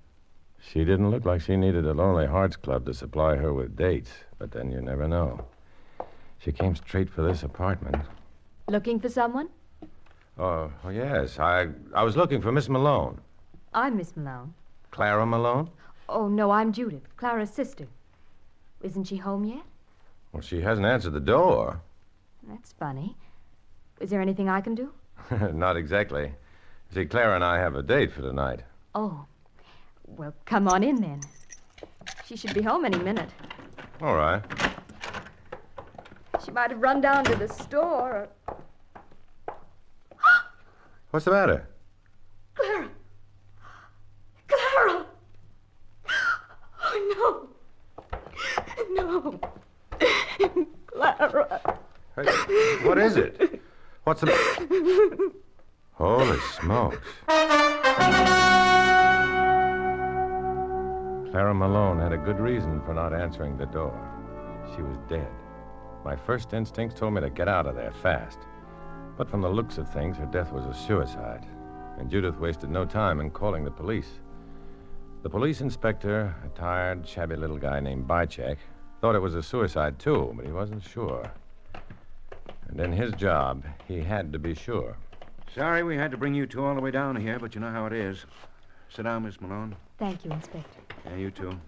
She didn't look like she needed a Lonely Hearts Club to supply her with dates, but then you never know. She came straight for this apartment. Looking for someone? Oh, yes. I was looking for Miss Malone. I'm Miss Malone. Clara Malone? Oh, no, I'm Judith, Clara's sister. Isn't she home yet? Well, she hasn't answered the door. That's funny. Is there anything I can do? Not exactly. See, Clara and I have a date for tonight. Oh. Well, come on in, then. She should be home any minute. All right. She might have run down to the store or... What's the matter? Clara! Clara! Oh, no. No. Clara. Hey, what is it? What's the... Holy smokes. Clara Malone had a good reason for not answering the door. She was dead. My first instincts told me to get out of there fast. But from the looks of things, her death was a suicide. And Judith wasted no time in calling the police. The police inspector, a tired, shabby little guy named Bychek, thought it was a suicide, too, but he wasn't sure. And in his job, he had to be sure. Sorry we had to bring you two all the way down here, but you know how it is. Sit down, Miss Malone. Thank you, Inspector. Yeah, you too.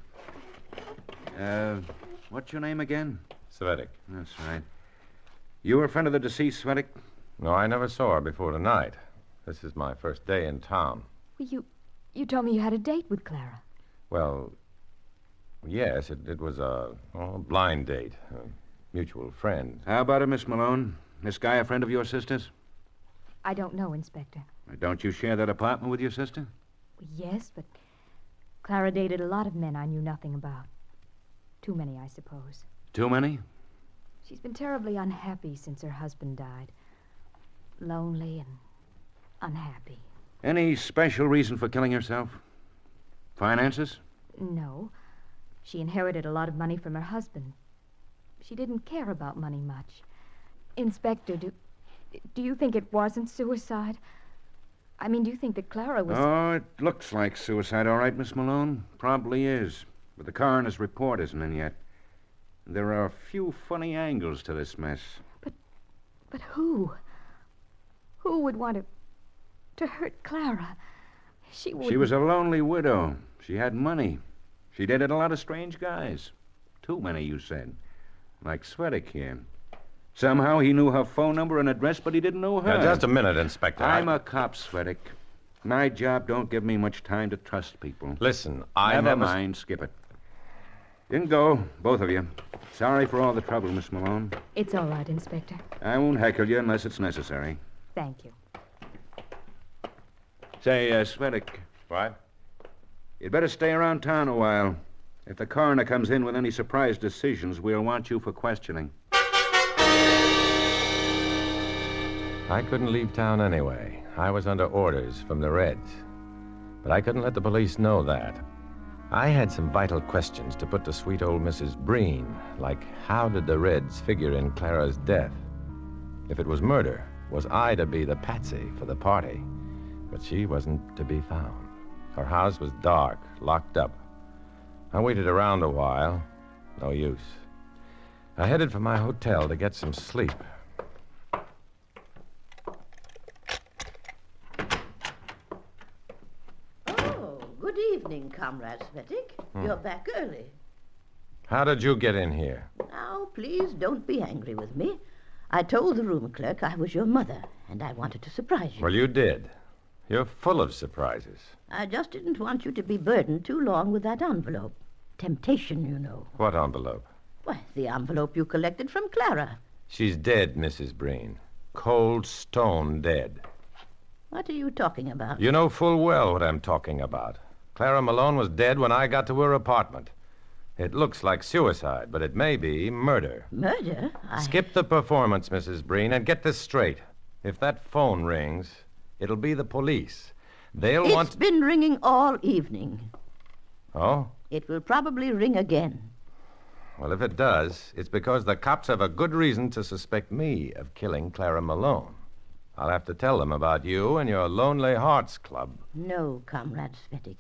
What's your name again? Cvetic. That's right. You were a friend of the deceased, Cvetic? No, I never saw her before tonight. This is my first day in town. Well, you told me you had a date with Clara. Well, yes, it was a blind date. A mutual friend. How about it, Miss Malone? This guy a friend of your sister's? I don't know, Inspector. Don't you share that apartment with your sister? Yes, but Clara dated a lot of men I knew nothing about. Too many, I suppose. Too many? She's been terribly unhappy since her husband died. Lonely and unhappy. Any special reason for killing herself? Finances? No. She inherited a lot of money from her husband. She didn't care about money much. Inspector, do you think it wasn't suicide? I mean, do you think that Clara was... Oh, it looks like suicide, all right, Miss Malone. Probably is. But the coroner's report isn't in yet. There are a few funny angles to this mess. But who? Who would want to hurt Clara? She was a lonely widow. She had money. She dated a lot of strange guys. Too many, you said. Like Cvetic here. Somehow he knew her phone number and address, but he didn't know her. Now, just a minute, Inspector. I'm a cop, Cvetic. My job don't give me much time to trust people. Listen, Never mind, skip it. You can go, both of you. Sorry for all the trouble, Miss Malone. It's all right, Inspector. I won't heckle you unless it's necessary. Thank you. Say, Cvetic. What? You'd better stay around town a while. If the coroner comes in with any surprise decisions, we'll want you for questioning. I couldn't leave town anyway. I was under orders from the Reds. But I couldn't let the police know that. I had some vital questions to put to sweet old Mrs. Breen, like how did the Reds figure in Clara's death? If it was murder, was I to be the patsy for the party? But she wasn't to be found. Her house was dark, locked up. I waited around a while. No use. I headed for my hotel to get some sleep. Good evening, Comrade Cvetic. You're back early. How did you get in here? Now, please don't be angry with me. I told the room clerk I was your mother, and I wanted to surprise you. Well, you did. You're full of surprises. I just didn't want you to be burdened too long with that envelope. Temptation, you know. What envelope? Why, the envelope you collected from Clara. She's dead, Mrs. Breen. Cold stone dead. What are you talking about? You know full well what I'm talking about. Clara Malone was dead when I got to her apartment. It looks like suicide, but it may be murder. Murder? Skip the performance, Mrs. Breen, and get this straight. If that phone rings, it'll be the police. It's been ringing all evening. Oh? It will probably ring again. Well, if it does, it's because the cops have a good reason to suspect me of killing Clara Malone. I'll have to tell them about you and your Lonely Hearts Club. No, Comrade Cvetic.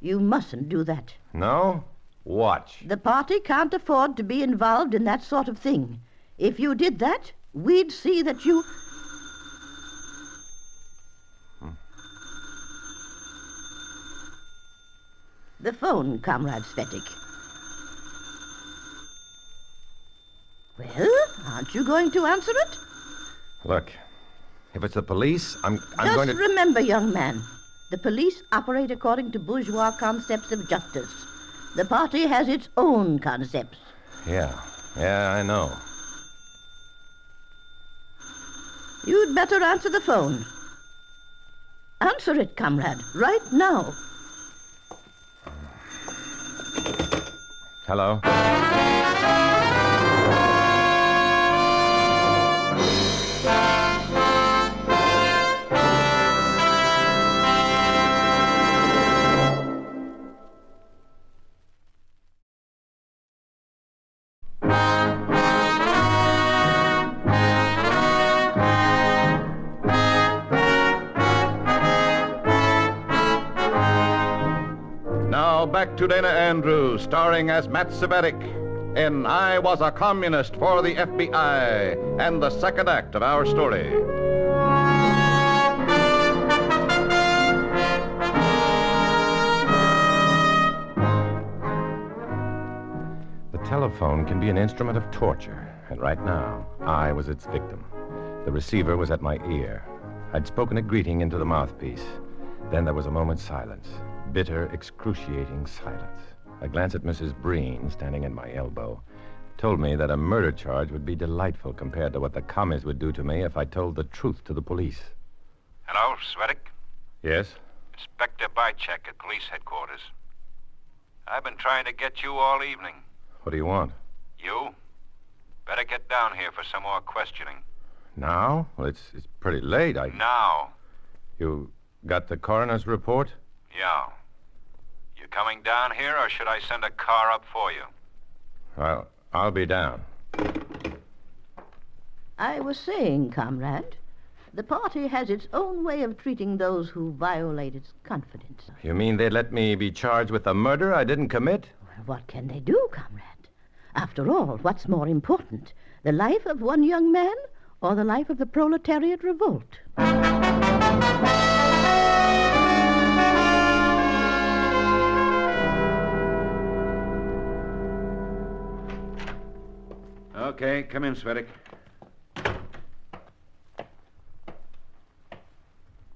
You mustn't do that. No? Watch. The party can't afford to be involved in that sort of thing. If you did that, we'd see that you... The phone, Comrade Cvetic. Well, aren't you going to answer it? Look, if it's the police, I'm Just going to... remember, young man, the police operate according to bourgeois concepts of justice. The party has its own concepts. Yeah, I know. You'd better answer the phone. Answer it, comrade, right now. Hello? Now back to Dana Andrews, starring as Matt Cvetic in I Was a Communist for the FBI, and the second act of our story. The telephone can be an instrument of torture, and right now, I was its victim. The receiver was at my ear. I'd spoken a greeting into the mouthpiece. Then there was a moment's silence. Bitter, excruciating silence. A glance at Mrs. Breen, standing at my elbow, told me that a murder charge would be delightful compared to what the commies would do to me if I told the truth to the police. Hello, Cvetic? Yes? Inspector Bycheck at police headquarters. I've been trying to get you all evening. What do you want? You? Better get down here for some more questioning. Now? Well, it's pretty late. Now. You got the coroner's report? Yeah. You coming down here, or should I send a car up for you? Well, I'll be down. I was saying, comrade, the party has its own way of treating those who violate its confidence. You mean they'd let me be charged with a murder I didn't commit? Well, what can they do, comrade? After all, what's more important, the life of one young man or the life of the proletariat revolt? Okay, come in, Cvetic.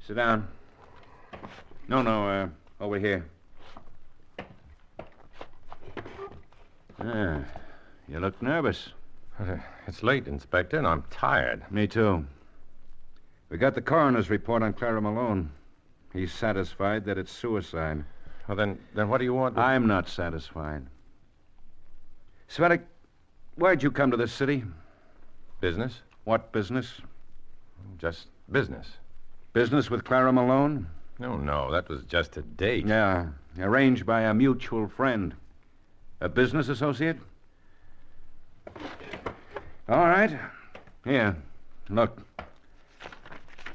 Sit down. No, over here. You look nervous. It's late, Inspector, and I'm tired. Me too. We got the coroner's report on Clara Malone. He's satisfied that it's suicide. Well, then what do you want? I'm not satisfied. Cvetic, why'd you come to this city? Business. What business? Just business. Business with Clara Malone? No, that was just a date. Yeah, arranged by a mutual friend. A business associate? All right. Here, look.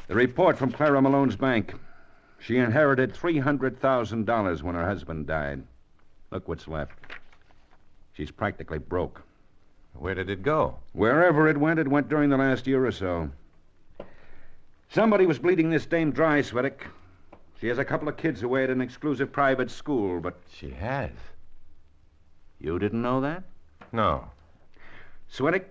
The report from Clara Malone's bank. She inherited $300,000 when her husband died. Look what's left. She's practically broke. Where did it go? Wherever it went during the last year or so. Somebody was bleeding this dame dry, Cvetic. She has a couple of kids away at an exclusive private school, but... She has? You didn't know that? No. Cvetic,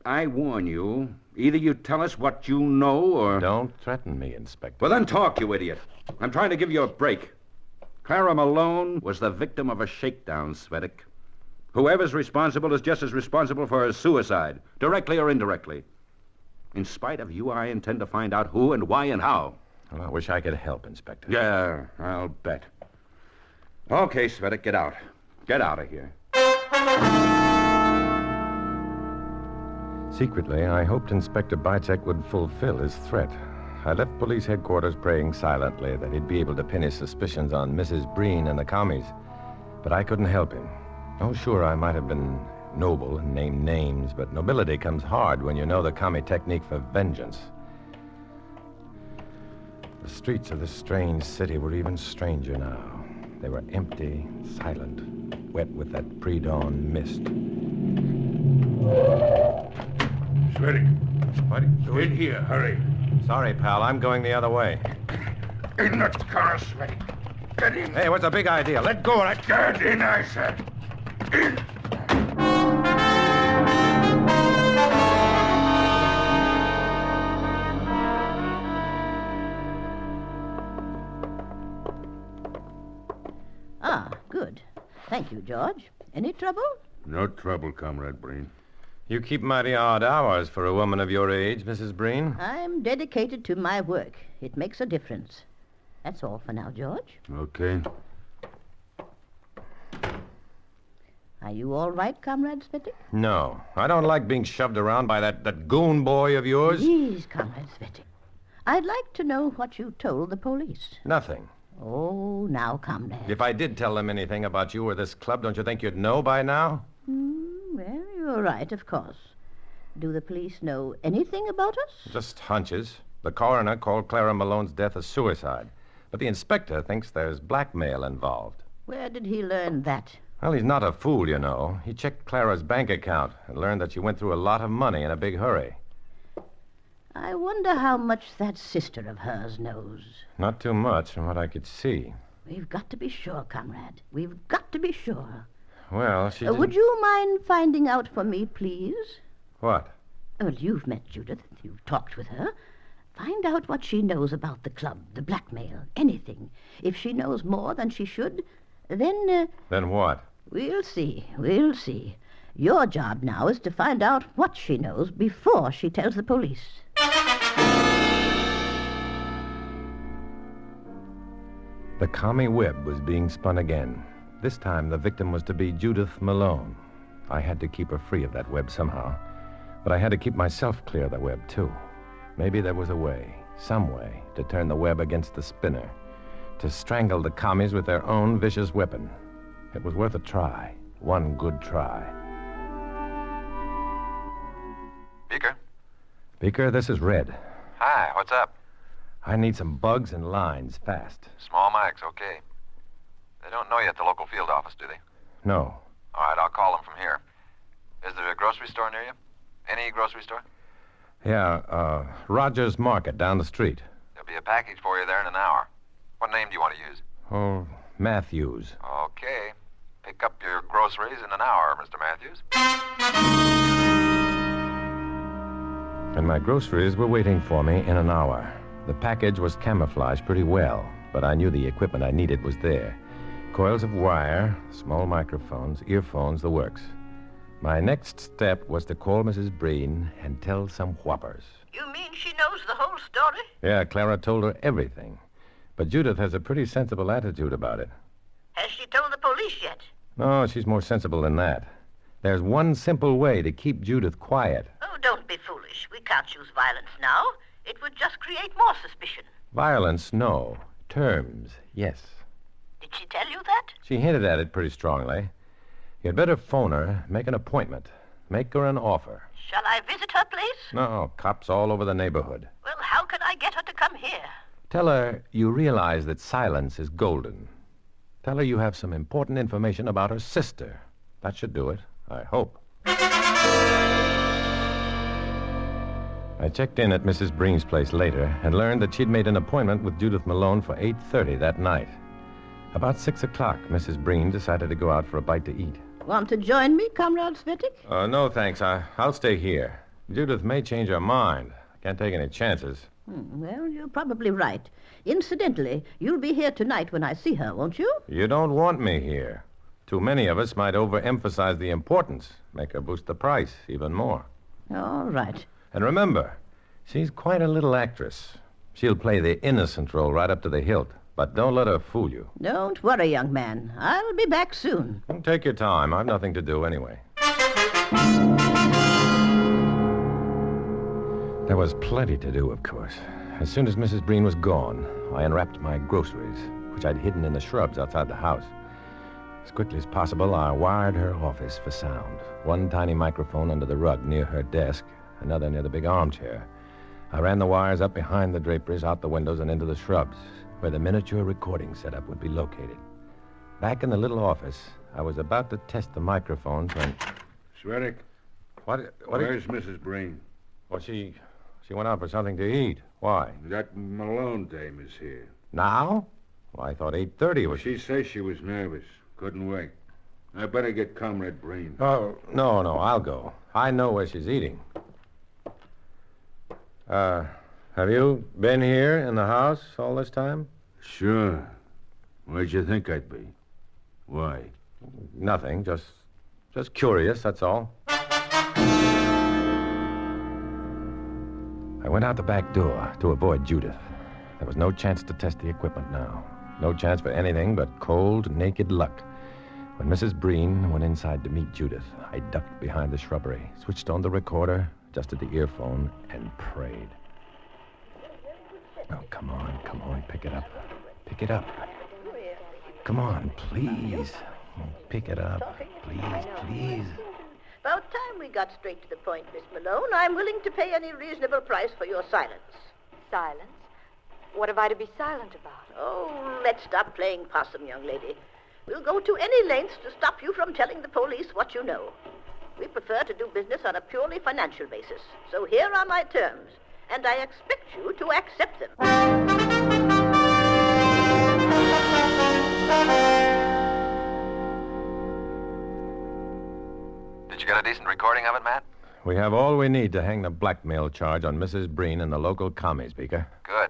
I warn you, either you tell us what you know or... Don't threaten me, Inspector. Well, then talk, you idiot. I'm trying to give you a break. Clara Malone was the victim of a shakedown, Cvetic. Whoever's responsible is just as responsible for her suicide, directly or indirectly. In spite of you, I intend to find out who and why and how. Well, I wish I could help, Inspector. Yeah, I'll bet. Okay, Cvetic, get out. Get out of here. Secretly, I hoped Inspector Bychek would fulfill his threat. I left police headquarters praying silently that he'd be able to pin his suspicions on Mrs. Breen and the commies. But I couldn't help him. Oh, sure, I might have been noble and named names, but nobility comes hard when you know the commie technique for vengeance. The streets of this strange city were even stranger now. They were empty, silent, wet with that pre-dawn mist. Cvetic. What? In here, hurry. Sorry, pal, I'm going the other way. In the car, Cvetic. Get in. Hey, what's the big idea? Let go of that... Get in, I said. In. Ah, good. Thank you, George. Any trouble? No trouble, Comrade Breen. You keep mighty odd hours for a woman of your age, Mrs. Breen. I'm dedicated to my work. It makes a difference. That's all for now, George. Okay. Are you all right, Comrade Cvetic? No, I don't like being shoved around by that goon boy of yours. Please, Comrade Cvetic. I'd like to know what you told the police. Nothing. Oh, now, Comrade. If I did tell them anything about you or this club, don't you think you'd know by now? Well, you're right, of course. Do the police know anything about us? Just hunches. The coroner called Clara Malone's death a suicide. But the inspector thinks there's blackmail involved. Where did he learn that? Well, he's not a fool, you know. He checked Clara's bank account and learned that she went through a lot of money in a big hurry. I wonder how much that sister of hers knows. Not too much from what I could see. We've got to be sure, Comrade. We've got to be sure. Well, she Would you mind finding out for me, please? What? Well, you've met Judith. You've talked with her. Find out what she knows about the club, the blackmail, anything. If she knows more than she should, then... Then what? We'll see. We'll see. Your job now is to find out what she knows before she tells the police. The commie web was being spun again. This time the victim was to be Judith Malone. I had to keep her free of that web somehow. But I had to keep myself clear of the web, too. Maybe there was a way, some way, to turn the web against the spinner, to strangle the commies with their own vicious weapon. It was worth a try, one good try. Beaker? Beaker, this is Red. Hi, what's up? I need some bugs and lines, fast. Small mics, okay. They don't know you at the local field office, do they? No. All right, I'll call them from here. Is there a grocery store near you? Any grocery store? Yeah, Rogers Market down the street. There'll be a package for you there in an hour. What name do you want to use? Oh, Matthews. Okay. Pick up your groceries in an hour, Mr. Matthews. And my groceries were waiting for me in an hour. The package was camouflaged pretty well, but I knew the equipment I needed was there. Coils of wire, small microphones, earphones, the works. My next step was to call Mrs. Breen and tell some whoppers. You mean she knows the whole story? Yeah, Clara told her everything. But Judith has a pretty sensible attitude about it. Has she told the police yet? No, she's more sensible than that. There's one simple way to keep Judith quiet. Oh, don't be foolish. We can't use violence now. It would just create more suspicion. Violence, no. Terms, yes. Did she tell you that? She hinted at it pretty strongly. You'd better phone her, make an appointment, make her an offer. Shall I visit her place? No, cops all over the neighborhood. Well, how can I get her to come here? Tell her you realize that silence is golden. Tell her you have some important information about her sister. That should do it, I hope. I checked in at Mrs. Breen's place later and learned that she'd made an appointment with Judith Malone for 8:30 that night. About 6 o'clock, Mrs. Breen decided to go out for a bite to eat. Want to join me, Comrade Cvetic? No, thanks. I'll stay here. Judith may change her mind. I can't take any chances. Well, you're probably right. Incidentally, you'll be here tonight when I see her, won't you? You don't want me here. Too many of us might overemphasize the importance, make her boost the price even more. All right. And remember, she's quite a little actress. She'll play the innocent role right up to the hilt. But don't let her fool you. Don't worry, young man. I'll be back soon. Take your time. I've nothing to do anyway. There was plenty to do, of course. As soon as Mrs. Breen was gone, I unwrapped my groceries, which I'd hidden in the shrubs outside the house. As quickly as possible, I wired her office for sound. One tiny microphone under the rug near her desk, another near the big armchair. I ran the wires up behind the draperies, out the windows, and into the shrubs, where the miniature recording setup would be located. Back in the little office, I was about to test the microphones when... Cvetic. What Where's Mrs. Breen? Well, she went out for something to eat. Why? That Malone dame is here. Now? Well, I thought 8:30 was... She says she was nervous. Couldn't wait. I better get Comrade Breen. Oh, no, I'll go. I know where she's eating. Have you been here in the house all this time? Sure. Where'd you think I'd be? Why? Nothing. Just curious, that's all. I went out the back door to avoid Judith. There was no chance to test the equipment now. No chance for anything but cold, naked luck. When Mrs. Breen went inside to meet Judith, I ducked behind the shrubbery, switched on the recorder, adjusted the earphone, and prayed. Oh, come on, pick it up. Pick it up. Come on, please. Pick it up, please. About time we got straight to the point, Miss Malone. I'm willing to pay any reasonable price for your silence. Silence? What have I to be silent about? Oh, let's stop playing possum, young lady. We'll go to any lengths to stop you from telling the police what you know. We prefer to do business on a purely financial basis. So here are my terms, and I expect you to accept them. Did you get a decent recording of it, Matt? We have all we need to hang the blackmail charge on Mrs. Breen and the local commies, Beaker. Good.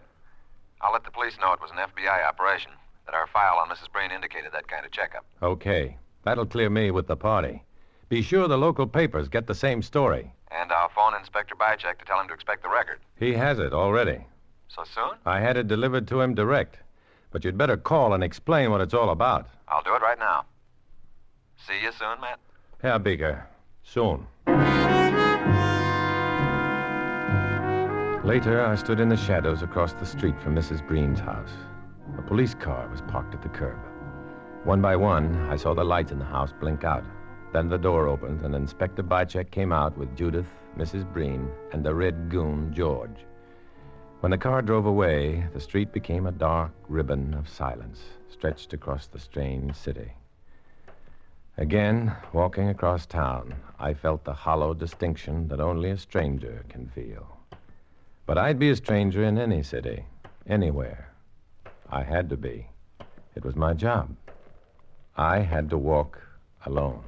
I'll let the police know it was an FBI operation, that our file on Mrs. Breen indicated that kind of checkup. Okay. That'll clear me with the party. Be sure the local papers get the same story. And I'll phone Inspector Bycheck to tell him to expect the record. He has it already. So soon? I had it delivered to him direct. But you'd better call and explain what it's all about. I'll do it right now. See you soon, Matt? Yeah, Beaker. Soon. Later, I stood in the shadows across the street from Mrs. Breen's house. A police car was parked at the curb. One by one, I saw the lights in the house blink out. Then the door opened, and Inspector Bycheck came out with Judith, Mrs. Breen, and the red goon, George. When the car drove away, the street became a dark ribbon of silence stretched across the strange city. Again, walking across town, I felt the hollow distinction that only a stranger can feel. But I'd be a stranger in any city, anywhere. I had to be. It was my job. I had to walk alone.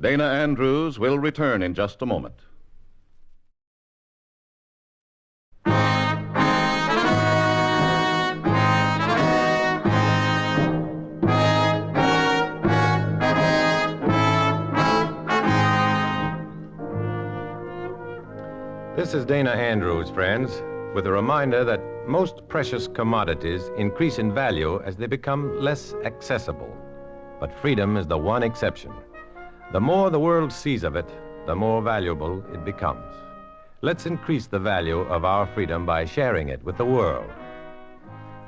Dana Andrews will return in just a moment. This is Dana Andrews, friends, with a reminder that most precious commodities increase in value as they become less accessible. But freedom is the one exception. The more the world sees of it, the more valuable it becomes. Let's increase the value of our freedom by sharing it with the world.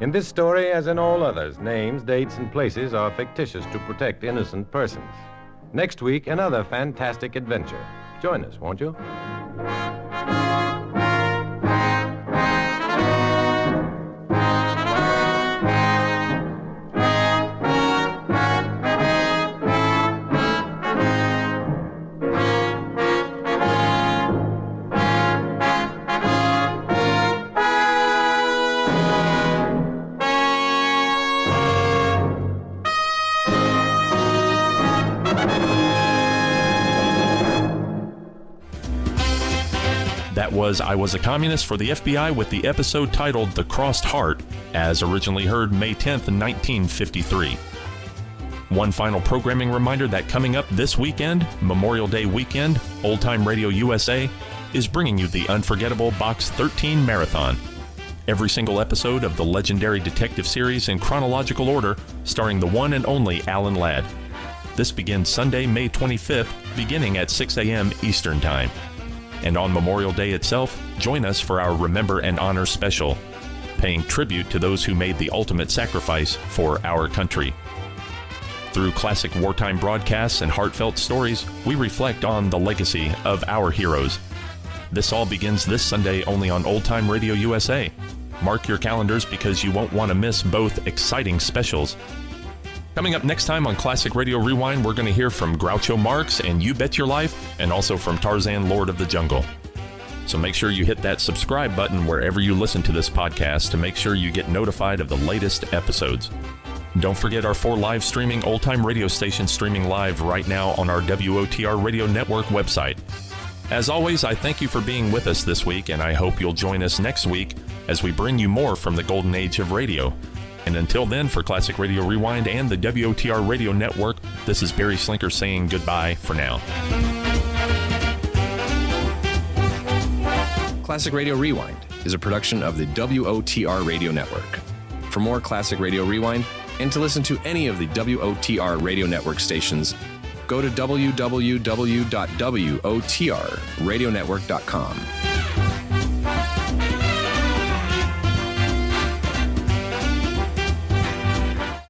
In this story, as in all others, names, dates, and places are fictitious to protect innocent persons. Next week, another fantastic adventure. Join us, won't you? That was I Was a Communist for the FBI with the episode titled The Crossed Heart, as originally heard May 10th, 1953. One final programming reminder that coming up this weekend, Memorial Day weekend, Old Time Radio USA is bringing you the unforgettable Box 13 Marathon. Every single episode of the legendary detective series in chronological order, starring the one and only Alan Ladd. This begins Sunday, May 25th, beginning at 6 a.m. Eastern Time. And on Memorial Day itself, join us for our Remember and Honor special, paying tribute to those who made the ultimate sacrifice for our country. Through classic wartime broadcasts and heartfelt stories, we reflect on the legacy of our heroes. This all begins this Sunday only on Old Time Radio USA. Mark your calendars because you won't want to miss both exciting specials. Coming up next time on Classic Radio Rewind, we're going to hear from Groucho Marx and You Bet Your Life, and also from Tarzan, Lord of the Jungle. So make sure you hit that subscribe button wherever you listen to this podcast to make sure you get notified of the latest episodes. Don't forget our 4 live streaming old-time radio stations streaming live right now on our WOTR Radio Network website. As always, I thank you for being with us this week, and I hope you'll join us next week as we bring you more from the golden age of radio. And until then, for Classic Radio Rewind and the WOTR Radio Network, this is Barry Slinker saying goodbye for now. Classic Radio Rewind is a production of the WOTR Radio Network. For more Classic Radio Rewind and to listen to any of the WOTR Radio Network stations, go to www.wotrradionetwork.com.